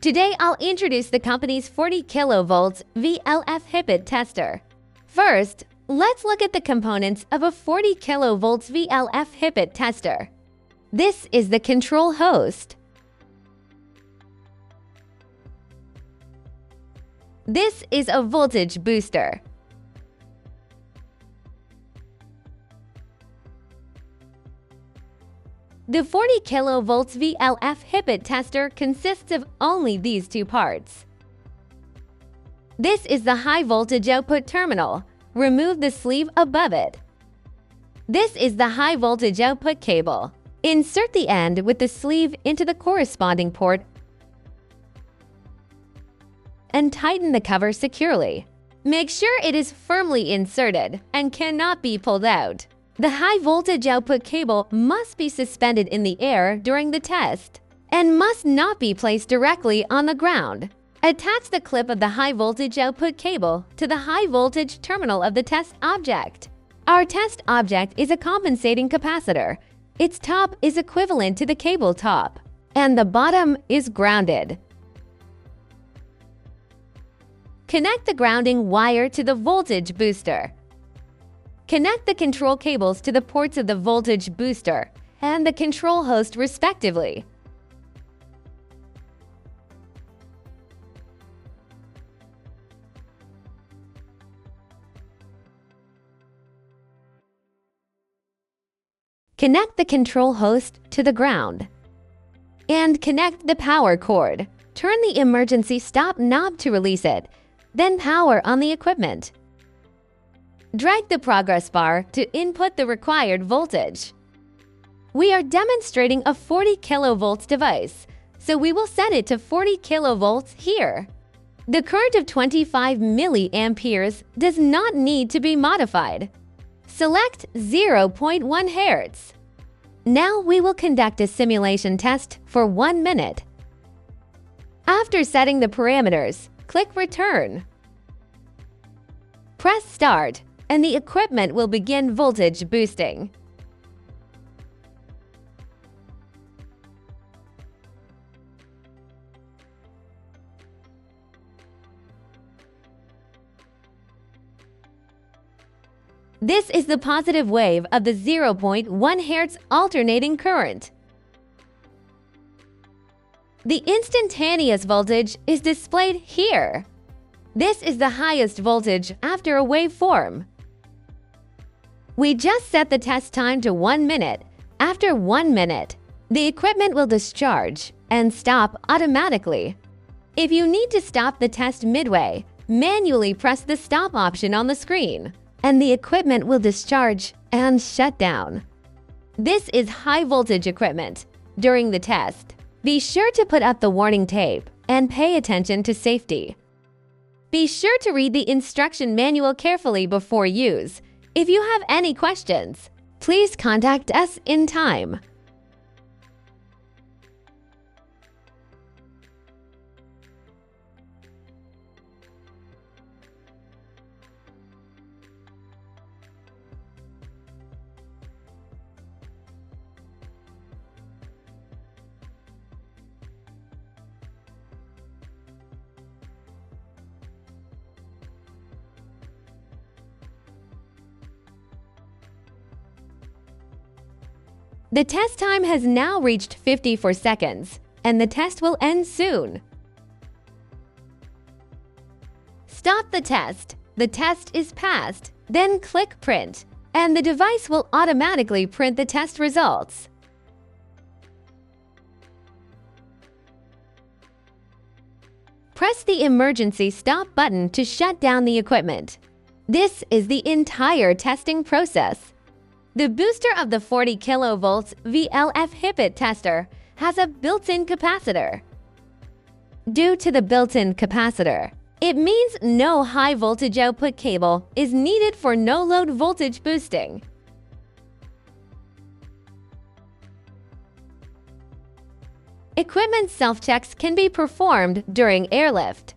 Today, I'll introduce the company's 40 kilovolts VLF Hipit tester. First, let's look at the components of a 40 kilovolts VLF Hipit tester. This is the control host. This is a voltage booster. The 40 kilovolts VLF Hipit tester consists of only these two parts. This is the high voltage output terminal. Remove the sleeve above it. This is the high voltage output cable. Insert the end with the sleeve into the corresponding port and tighten the cover securely. Make sure it is firmly inserted and cannot be pulled out. The high voltage output cable must be suspended in the air during the test and must not be placed directly on the ground. Attach the clip of the high voltage output cable to the high voltage terminal of the test object. Our test object is a compensating capacitor. Its top is equivalent to the cable top, and the bottom is grounded. Connect the grounding wire to the voltage booster. Connect the control cables to the ports of the voltage booster and the control host respectively. Connect the control host to the ground. And connect the power cord. Turn the emergency stop knob to release it, then power on the equipment. Drag the progress bar to input the required voltage. We are demonstrating a 40 kilovolts device, so we will set it to 40 kilovolts here. The current of 25 milliamperes does not need to be modified. Select 0.1 Hz. Now we will conduct a simulation test for 1 minute. After setting the parameters, click Return. Press Start, and the equipment will begin voltage boosting. This is the positive wave of the 0.1 Hz alternating current. The instantaneous voltage is displayed here. This is the highest voltage after a waveform. We just set the test time to 1 minute. After 1 minute, the equipment will discharge and stop automatically. If you need to stop the test midway, manually press the stop option on the screen, and the equipment will discharge and shut down. This is high voltage equipment. During the test, be sure to put up the warning tape and pay attention to safety. Be sure to read the instruction manual carefully before use. If you have any questions, please contact us in time. The test time has now reached 54 seconds, and the test will end soon. Stop the test. The test is passed. Then click Print, and the device will automatically print the test results. Press the emergency stop button to shut down the equipment. This is the entire testing process. The booster of the 40 kilovolts VLF Hipit tester has a built-in capacitor. Due to the built-in capacitor, it means no high voltage output cable is needed for no-load voltage boosting. Equipment self-checks can be performed during airlift.